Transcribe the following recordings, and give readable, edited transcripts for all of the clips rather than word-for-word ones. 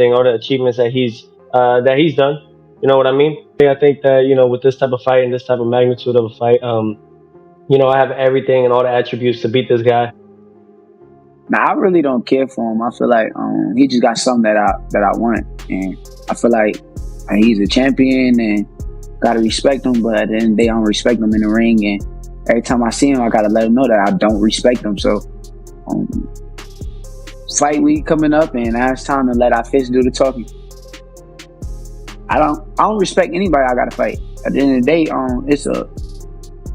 all the achievements that he's done. You know what I mean? I think that, with this type of fight and this type of magnitude of a fight, I have everything and all the attributes to beat this guy. Now, I really don't care for him. I feel like he just got something that I want, and I feel like he's a champion and gotta respect him. But at the end of the day, I don't respect him in the ring, and every time I see him, I gotta let him know that I don't respect him. So, fight week coming up, and now it's time to let our fists do the talking. I don't respect anybody I gotta fight. At the end of the day,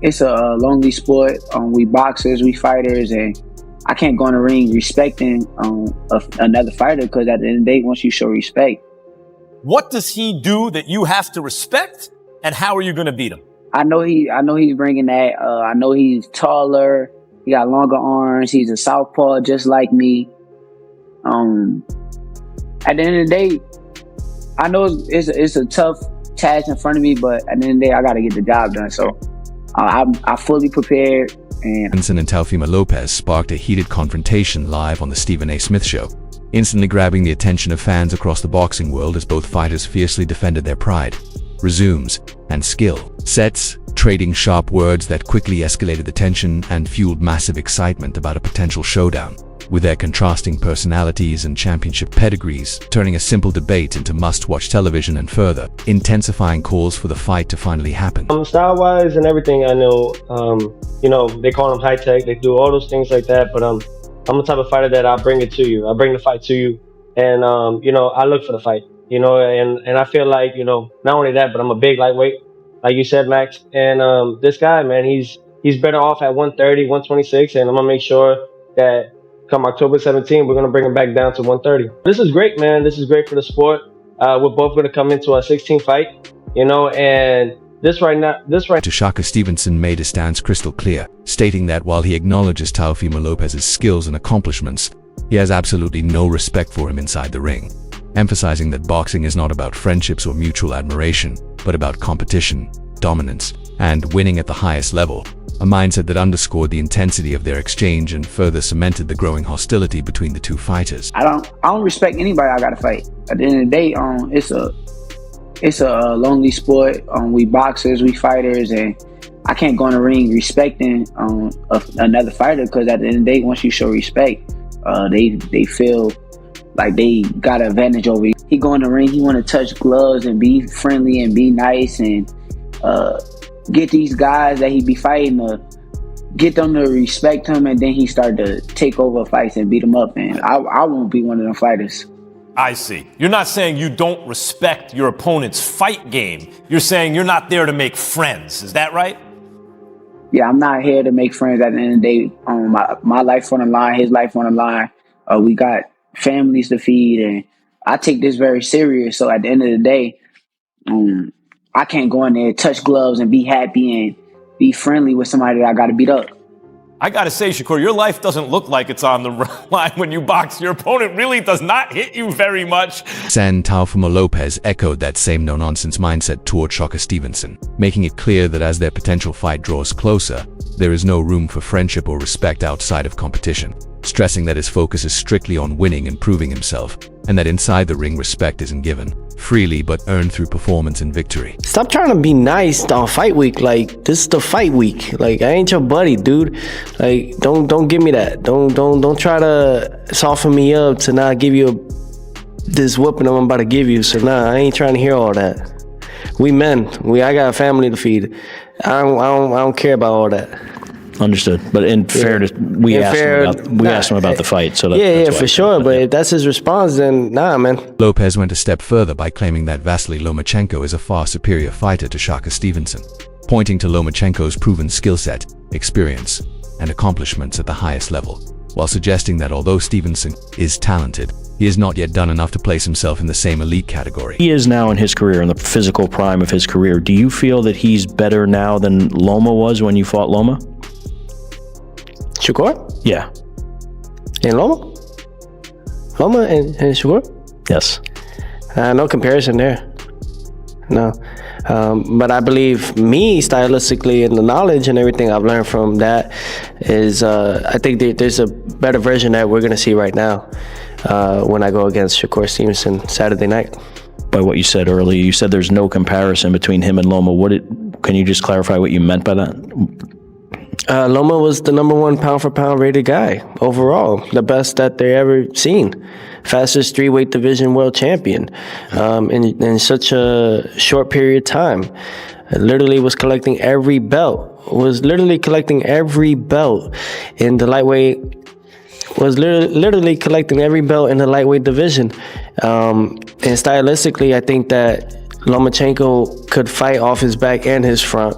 it's a lonely sport. We boxers, we fighters, and I can't go in the ring respecting another fighter, because at the end of the day, once you show respect. What does he do that you have to respect, and how are you going to beat him? I know he's bringing that. I know he's taller. He got longer arms. He's a southpaw just like me. At the end of the day, I know it's a tough task in front of me, but at the end of the day, I got to get the job done. So I'm fully prepared. Stevenson and Teofimo Lopez sparked a heated confrontation live on the Stephen A. Smith Show, instantly grabbing the attention of fans across the boxing world as both fighters fiercely defended their pride, resumes, and skill sets, trading sharp words that quickly escalated the tension and fueled massive excitement about a potential showdown, with their contrasting personalities and championship pedigrees turning a simple debate into must-watch television and further intensifying calls for the fight to finally happen. Style-wise and everything, I know, they call them high-tech, they do all those things like that, but I'm the type of fighter that I'll bring it to you. I'll bring the fight to you, and, I look for the fight, and I feel like, not only that, but I'm a big lightweight, like you said, Max, and this guy, man, he's better off at 130, 126, and I'm going to make sure that come October 17, we're going to bring him back down to 130. This is great, man. This is great for the sport. We're both going to come into a 16 fight, and this right now. Shakur Stevenson made his stance crystal clear, stating that while he acknowledges Teofimo Lopez's skills and accomplishments, he has absolutely no respect for him inside the ring, emphasizing that boxing is not about friendships or mutual admiration, but about competition, dominance, and winning at the highest level. A mindset that underscored the intensity of their exchange and further cemented the growing hostility between the two fighters. I don't respect anybody I gotta fight. At the end of the day, it's a lonely sport. We boxers, we fighters, and I can't go in the ring respecting another fighter, because at the end of the day, once you show respect, they feel like they got an advantage over you. He go in the ring, he want to touch gloves and be friendly and be nice and get these guys that he be fighting to get them to respect him, and then he start to take over fights and beat them up, and I won't be one of them fighters. I see. You're not saying you don't respect your opponent's fight game. You're saying you're not there to make friends. Is that right? Yeah, I'm not here to make friends. At the end of the day, my life on the line, his life on the line. We got families to feed, and I take this very serious. So at the end of the day, I can't go in there, touch gloves, and be happy and be friendly with somebody that I got to beat up. I got to say, Shakur, your life doesn't look like it's on the line when you box. Your opponent really does not hit you very much. Teofimo Lopez echoed that same no-nonsense mindset toward Shakur Stevenson, making it clear that as their potential fight draws closer, there is no room for friendship or respect outside of competition, stressing that his focus is strictly on winning and proving himself, and that inside the ring respect isn't given freely but earned through performance and victory. Stop trying to be nice on fight week. Like, this is the fight week. Like, I ain't your buddy, dude. Like, don't give me that. Don't try to soften me up to not give you this whooping I'm about to give you. So nah, I ain't trying to hear all that. We men. I got a family to feed. I don't care about all that. Understood. But in fairness, we asked him about the fight. So that's for sure. But if that's his response, then nah, man. Lopez went a step further by claiming that Vasily Lomachenko is a far superior fighter to Shakur Stevenson, pointing to Lomachenko's proven skill set, experience, and accomplishments at the highest level, while suggesting that although Stevenson is talented, he has not yet done enough to place himself in the same elite category. He is now in his career, in the physical prime of his career. Do you feel that he's better now than Loma was when you fought Loma? Shakur? Yeah. And Loma? Loma and Shakur? Yes. No comparison there. No. But I believe me, stylistically, and the knowledge and everything I've learned from that is, I think there's a better version that we're going to see right now. when I go against Shakur Stevenson Saturday night. By what you said earlier, you said there's no comparison between him and Loma. Can you just clarify what you meant by that? Loma was the #1 pound-for-pound rated guy overall, the best that they ever seen. Fastest 3-weight division world champion in such a short period of time. Literally was collecting every belt. In the lightweight. Was literally collecting every belt in the lightweight division. And stylistically, I think that Lomachenko could fight off his back and his front,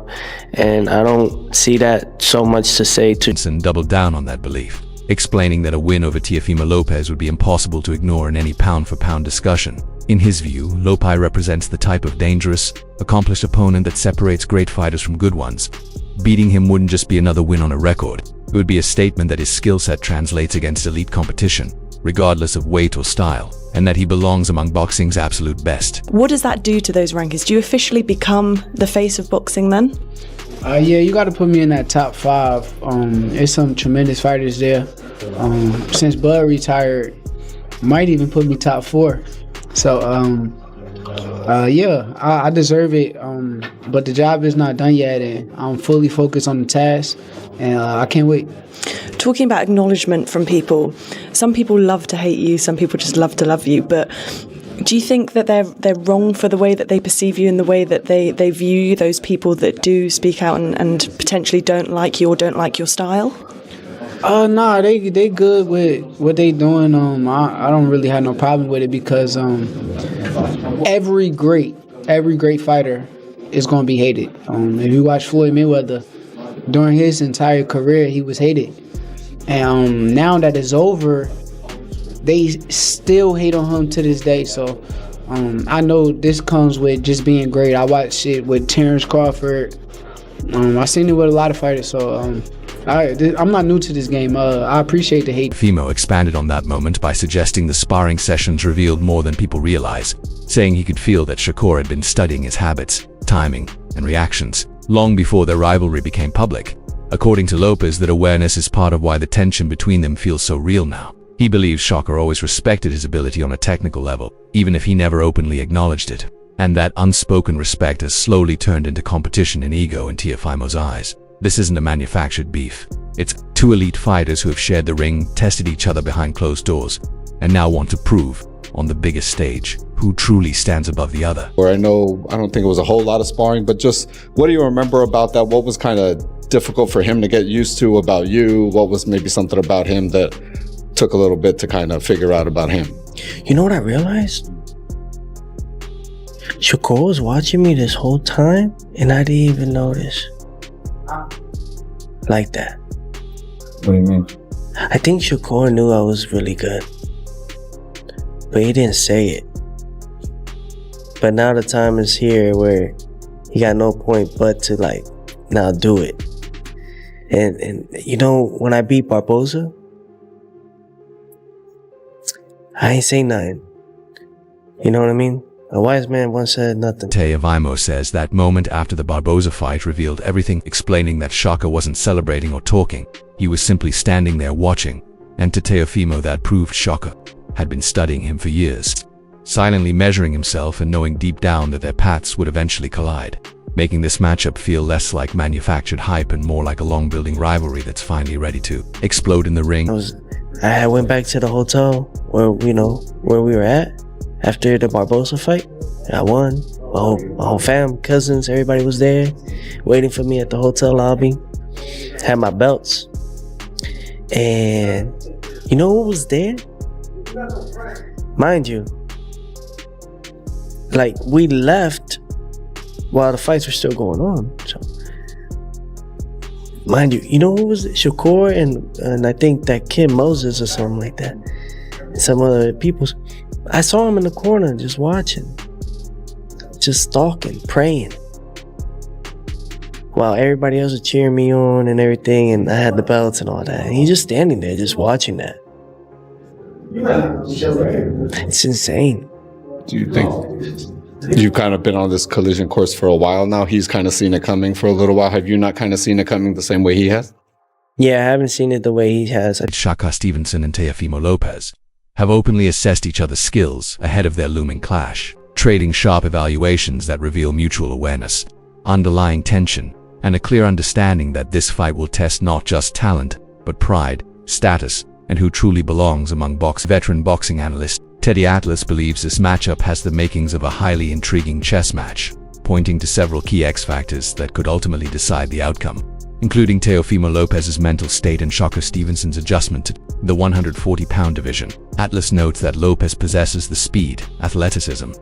and I don't see that so much to say to. Stevenson doubled down on that belief, explaining that a win over Teofimo Lopez would be impossible to ignore in any pound-for-pound discussion. In his view, Lopez represents the type of dangerous, accomplished opponent that separates great fighters from good ones. Beating him wouldn't just be another win on a record. It would be a statement that his skill set translates against elite competition, regardless of weight or style, and that he belongs among boxing's absolute best. What does that do to those rankings? Do you officially become the face of boxing then? Yeah, you got to put me in that top 5. There's some tremendous fighters there. Since Bud retired, might even put me top 4. So, yeah, I deserve it. But the job is not done yet, and I'm fully focused on the task, and I can't wait. Talking about acknowledgement from people, some people love to hate you, some people just love to love you, but do you think that they're wrong for the way that they perceive you and the way that they view you, those people that do speak out and potentially don't like you or don't like your style? Nah, they good with what they doing. I don't really have no problem with it because every great fighter is gonna be hated. If you watch Floyd Mayweather, during his entire career, he was hated, and now that it's over, they still hate on him to this day. So I know this comes with just being great. I watched it with Terrence Crawford. I've seen it with a lot of fighters. So I'm not new to this game. I appreciate the hate. Teofimo expanded on that moment by suggesting the sparring sessions revealed more than people realize, saying he could feel that Shakur had been studying his habits, timing, and reactions long before their rivalry became public. According to Lopez, that awareness is part of why the tension between them feels so real now. He believes Shakur always respected his ability on a technical level, even if he never openly acknowledged it, and that unspoken respect has slowly turned into competition and ego in Teofimo's eyes. This isn't a manufactured beef. It's two elite fighters who have shared the ring, tested each other behind closed doors, and now want to prove, on the biggest stage, who truly stands above the other. Where I don't think it was a whole lot of sparring, but just what do you remember about that? What was kind of difficult for him to get used to about you? What was maybe something about him that took a little bit to kind of figure out about him? You know what I realized? Shakur was watching me this whole time, and I didn't even notice. Like that. What do you mean? I think Shakur knew I was really good, but he didn't say it. But now the time is here where he got no point but to now do it. And you know, when I beat Barboza, I ain't say nothing. You know what I mean? A wise man once said nothing. Teofimo says that moment after the Barboza fight revealed everything, explaining that Shakur wasn't celebrating or talking. He was simply standing there watching. And to Teofimo, that proved Shakur had been studying him for years, silently measuring himself and knowing deep down that their paths would eventually collide, making this matchup feel less like manufactured hype and more like a long-building rivalry that's finally ready to explode in the ring. I went back to the hotel where we were at after the Barboza fight. I won. My whole fam, cousins, everybody was there waiting for me at the hotel lobby. Had my belts. And you know who was there? Mind you, we left while the fights were still going on. So, mind you, you know who was it? Shakur and I think that kid Moses or something like that. Some other people. I saw him in the corner just watching, just stalking, praying, while everybody else was cheering me on and everything, and I had the belts and all that. And he's just standing there just watching that. It's insane. Do you think you've kind of been on this collision course for a while now? He's kind of seen it coming for a little while. Have you not kind of seen it coming the same way he has? Yeah, I haven't seen it the way he has. Shakur Stevenson and Teofimo Lopez, have openly assessed each other's skills ahead of their looming clash, trading sharp evaluations that reveal mutual awareness, underlying tension, and a clear understanding that this fight will test not just talent, but pride, status, and who truly belongs among veteran boxing analyst Teddy Atlas believes this matchup has the makings of a highly intriguing chess match, pointing to several key X factors that could ultimately decide the outcome, including Teofimo Lopez's mental state and Shakur Stevenson's adjustment to the 140-pound division. Atlas notes that Lopez possesses the speed, athleticism,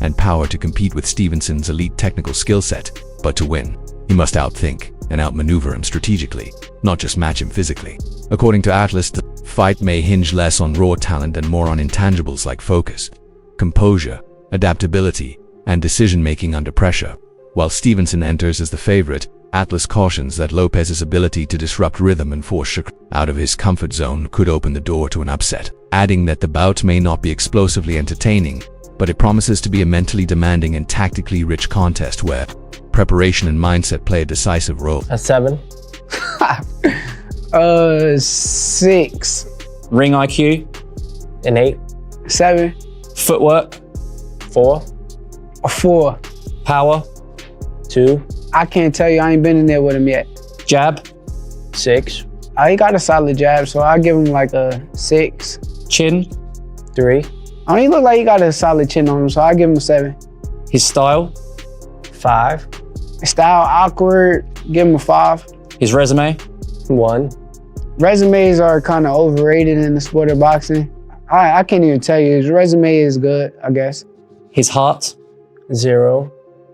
and power to compete with Stevenson's elite technical skill set, but to win, he must outthink and outmaneuver him strategically, not just match him physically. According to Atlas, the fight may hinge less on raw talent and more on intangibles like focus, composure, adaptability, and decision-making under pressure. While Stevenson enters as the favorite, Atlas cautions that Lopez's ability to disrupt rhythm and force Shakur out of his comfort zone could open the door to an upset, adding that the bout may not be explosively entertaining, but it promises to be a mentally demanding and tactically rich contest where preparation and mindset play a decisive role. A 7. 6. Ring IQ, An 8. 7. footwork, 4. A 4. power, 2. I can't tell you, I ain't been in there with him yet. jab, 6. He got a solid jab, so I give him like a 6. chin, 3. He look like he got a solid chin on him, so I give him a 7. his style, 5. Style awkward, give him a 5. his resume, 1. Resumes are kind of overrated in the sport of boxing. I can't even tell you. His resume is good, I guess. his heart, 0.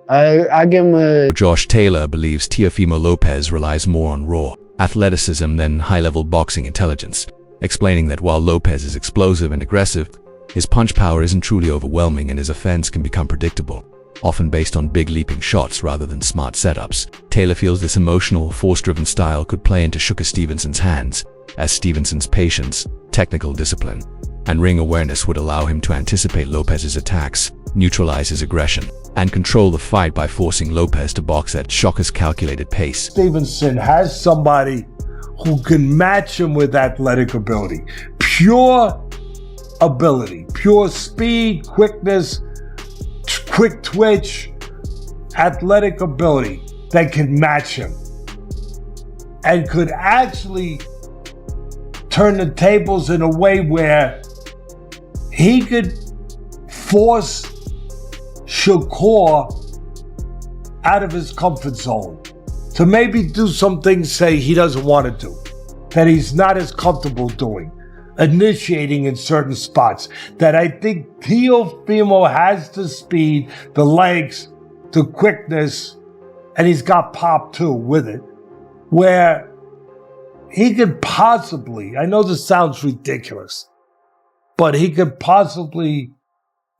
I give him a... Josh Taylor believes Teofimo Lopez relies more on raw athleticism than high-level boxing intelligence, explaining that while Lopez is explosive and aggressive, his punch power isn't truly overwhelming and his offense can become predictable, often based on big leaping shots rather than smart setups. Taylor feels this emotional, force-driven style could play into Shakur Stevenson's hands, as Stevenson's patience, technical discipline, and ring awareness would allow him to anticipate Lopez's attacks, neutralize his aggression, and control the fight by forcing Lopez to box at Shakur's calculated pace. Stevenson has somebody who can match him with athletic ability. Pure ability, pure speed, quickness, quick twitch, athletic ability that can match him and could actually turn the tables in a way where he could force Shakur out of his comfort zone to maybe do some things, say, he doesn't want to do, that he's not as comfortable doing, initiating in certain spots, that I think Teofimo has the speed, the legs, the quickness, and he's got pop too with it, where he could possibly, I know this sounds ridiculous, but he could possibly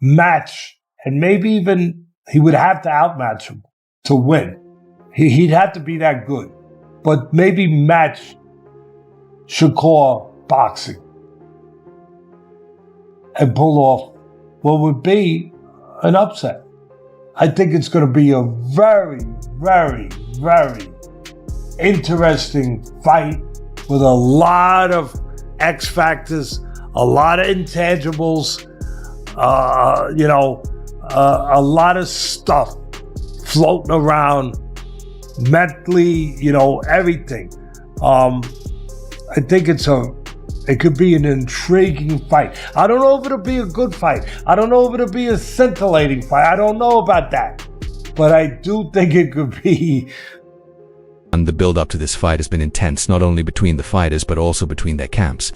match, and maybe even he would have to outmatch him to win. He'd have to be that good, but maybe match Shakur boxing and pull off what would be an upset. I think it's going to be a very, very, very interesting fight with a lot of X factors, a lot of intangibles, a lot of stuff floating around mentally, everything. I think it could be an intriguing fight. I don't know if it'll be a good fight. I don't know if it'll be a scintillating fight. I don't know about that. But I do think it could be. And the build-up to this fight has been intense not only between the fighters but also between their camps,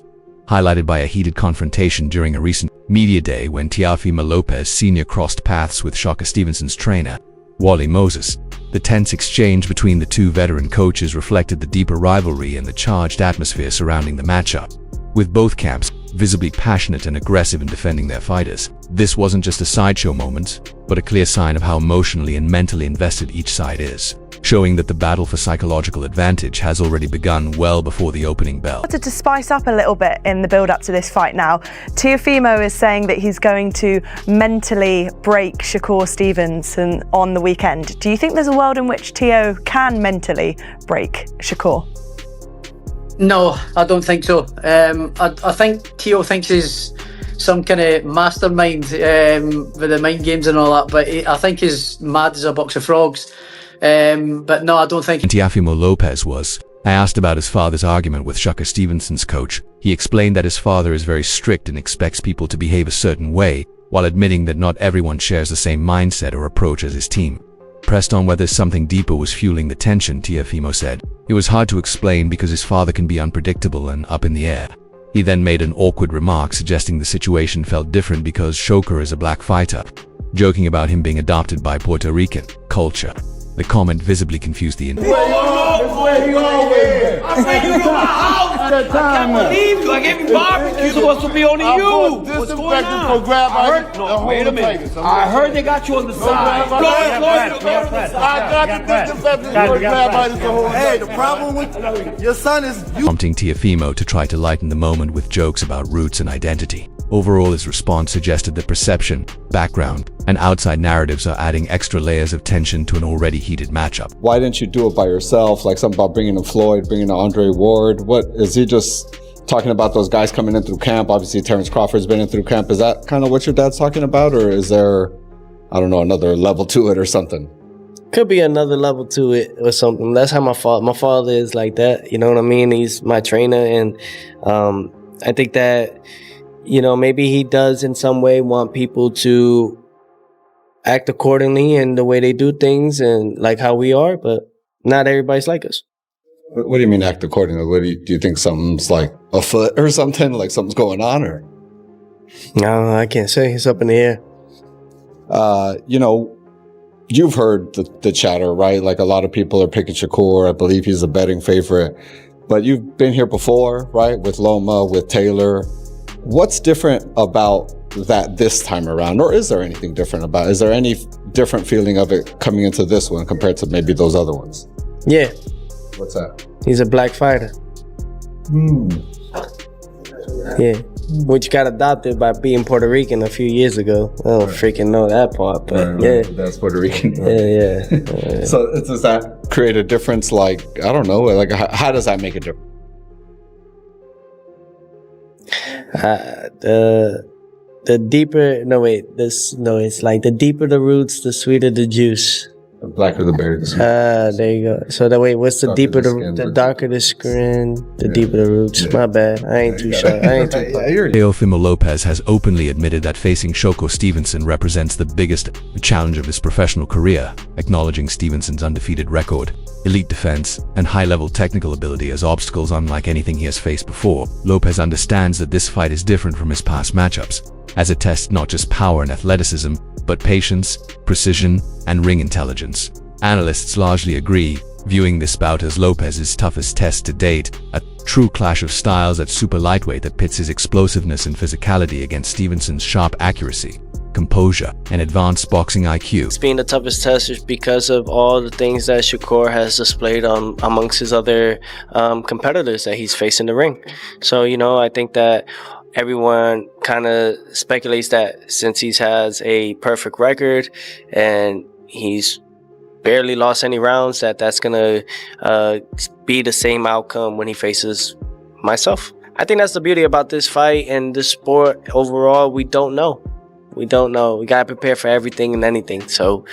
highlighted by a heated confrontation during a recent media day when Teofimo Lopez Sr. crossed paths with Shakur Stevenson's trainer, Wally Moses. The tense exchange between the two veteran coaches reflected the deeper rivalry and the charged atmosphere surrounding the matchup, with both camps visibly passionate and aggressive in defending their fighters. This wasn't just a sideshow moment, but a clear sign of how emotionally and mentally invested each side is, showing that the battle for psychological advantage has already begun well before the opening bell. Wanted to spice up a little bit in the build-up to this fight now. Teofimo is saying that he's going to mentally break Shakur Stevenson on the weekend. Do you think there's a world in which Teo can mentally break Shakur? No, I don't think so. I think Teo thinks he's some kind of mastermind with the mind games and all that. But I think he's mad as a box of frogs. But no, I don't think. Teofimo Lopez was. I asked about his father's argument with Shakur Stevenson's coach. He explained that his father is very strict and expects people to behave a certain way, while admitting that not everyone shares the same mindset or approach as his team. Pressed on whether something deeper was fueling the tension, Teofimo said, "It was hard to explain because his father can be unpredictable and up in the air." He then made an awkward remark suggesting the situation felt different because Shakur is a black fighter, joking about him being adopted by Puerto Rican culture. The comment visibly confused the individual. I said you in my house. I can't believe you. I gave you barbecue. It's supposed to be only you. What's going on? Wait a minute. I heard they got you on the side. Hey, the problem with your son is you. Prompting Teofimo to try to lighten the moment with jokes about roots and identity. Overall, his response suggested that perception, background, and outside narratives are adding extra layers of tension to an already heated matchup. Why didn't you do it by yourself? Like something about bringing in Floyd, bringing in Andre Ward. What is he just talking about those guys coming in through camp? Obviously, Terrence Crawford's been in through camp. Is that kind of what your dad's talking about? Or is there, I don't know, another level to it or something? Could be another level to it or something. That's how my father is like that. You know what I mean? He's my trainer. And I think that, you know, maybe he does in some way want people to act accordingly in the way they do things and like how we are, but not everybody's like us. What do you mean act accordingly? What do you think something's like afoot or something? Like something's going on or? No, I can't say. It's up in the air. You know, you've heard the chatter, right? Like a lot of people are picking Shakur. I believe he's a betting favorite. But you've been here before, right? With Loma, with Taylor. What's different about that this time around? Or is there anything different about it? Is there any different feeling of it coming into this one compared to maybe those other ones? Yeah. What's that? He's a black fighter. Yeah. Which got adopted by being Puerto Rican a few years ago. I don't freaking know that part, but yeah. That's Puerto Rican. Yeah. So does that create a difference? Like, I don't know, like how does that make a difference? The deeper, it's like the deeper the roots, the sweeter the juice. The blacker the berry. There you go. So that way, what's the deeper the darker the skin, the deeper the roots. My bad. I ain't too sure. Teofimo Lopez has openly admitted that facing Shakur Stevenson represents the biggest challenge of his professional career, acknowledging Stevenson's undefeated record, elite defense, and high-level technical ability as obstacles unlike anything he has faced before. Lopez understands that this fight is different from his past matchups, as it tests not just power and athleticism, but patience, precision, and ring intelligence. Analysts largely agree, viewing this bout as Lopez's toughest test to date, a true clash of styles at super lightweight that pits his explosiveness and physicality against Stevenson's sharp accuracy, composure, and advanced boxing IQ. It's been the toughest test is because of all the things that Shakur has displayed amongst his other competitors that he's faced in the ring. So, you know, I think that everyone kind of speculates that since he has a perfect record and he's barely lost any rounds, that's gonna be the same outcome when he faces myself. I think that's the beauty about this fight and this sport overall. We don't know. We gotta prepare for everything and anything. So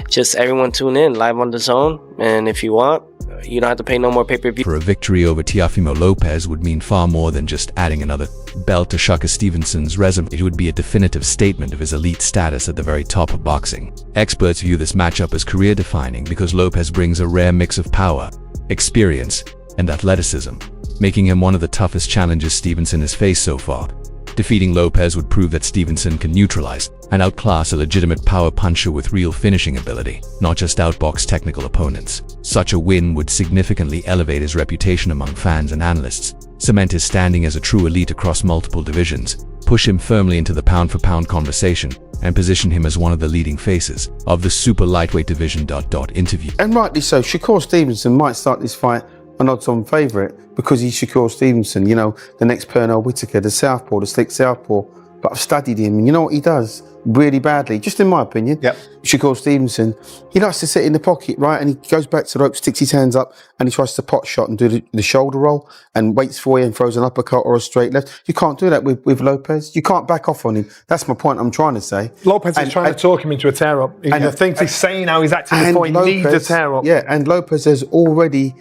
just everyone tune in live on the zone, and if you want, you don't have to pay no more pay-per-view. For a victory over Teofimo Lopez would mean far more than just adding another belt to Shakur Stevenson's resume. It would be a definitive statement of his elite status at the very top of boxing. Experts view this matchup as career-defining because Lopez brings a rare mix of power, experience, and athleticism, making him one of the toughest challenges Stevenson has faced so far. Defeating Lopez would prove that Stevenson can neutralize and outclass a legitimate power puncher with real finishing ability, not just outbox technical opponents. Such a win would significantly elevate his reputation among fans and analysts, cement his standing as a true elite across multiple divisions, push him firmly into the pound-for-pound conversation, and position him as one of the leading faces of the super lightweight division. Interview. And rightly so, Shakur Stevenson might start this fight an odds-on favourite because he's Shakur Stevenson, you know, the next Pernell Whitaker, the southpaw, the slick southpaw. But I've studied him, and you know what he does? really badly, just in my opinion. Yep. Shakur Stevenson, he likes to sit in the pocket, right? And he goes back to the rope, sticks his hands up, and he tries to pot shot and do the shoulder roll and waits for you and throws an uppercut or a straight left. You can't do that with Lopez. You can't back off on him. That's my point I'm trying to say. Lopez is trying to talk him into a tear-up. I think he's saying how he's acting before he needs a tear-up. Yeah, and Lopez has already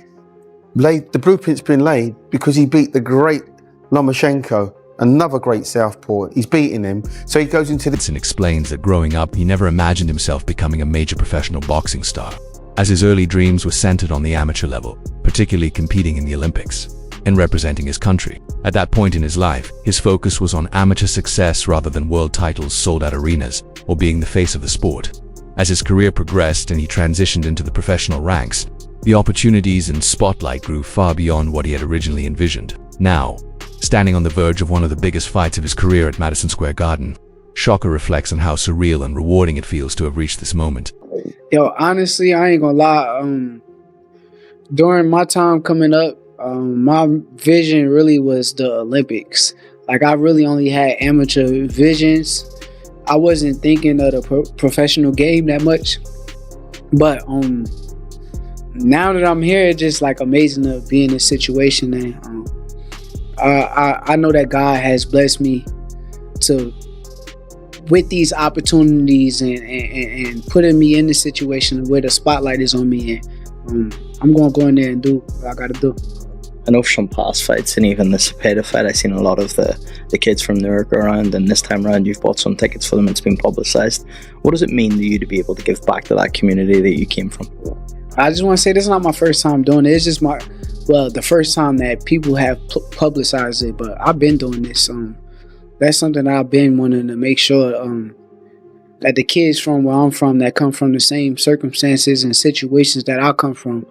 laid, the blueprint's been laid because he beat the great Lomachenko, another great southpaw. He's beating him, so he goes into the... And explains that growing up, he never imagined himself becoming a major professional boxing star, as his early dreams were centered on the amateur level, particularly competing in the Olympics and representing his country. At that point in his life, his focus was on amateur success rather than world titles sold at arenas or being the face of the sport. As his career progressed and he transitioned into the professional ranks, the opportunities and spotlight grew far beyond what he had originally envisioned. Now, standing on the verge of one of the biggest fights of his career at Madison Square Garden, Shakur reflects on how surreal and rewarding it feels to have reached this moment. Yo, honestly, I ain't gonna lie. During my time coming up, my vision really was the Olympics. Like, I really only had amateur visions. I wasn't thinking of the professional game that much. But now that I'm here, it's just like amazing to be in this situation. And I know that God has blessed me with these opportunities and putting me in the situation where the spotlight is on me. And I'm going to go in there and do what I got to do. I know from past fights and even the Cepeda fight, I've seen a lot of the kids from Newark around, and this time around you've bought some tickets for them. It's been publicized. What does it mean to you to be able to give back to that community that you came from? I just want to say this is not my first time doing it. It's just the first time that people have publicized it, but I've been doing this. That's something that I've been wanting to make sure that the kids from where I'm from that come from the same circumstances and situations that I come from,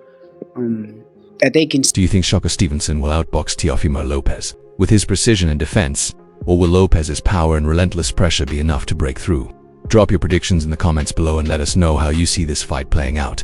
that they can... Do you think Shakur Stevenson will outbox Teofimo Lopez with his precision and defense, or will Lopez's power and relentless pressure be enough to break through? Drop your predictions in the comments below and let us know how you see this fight playing out.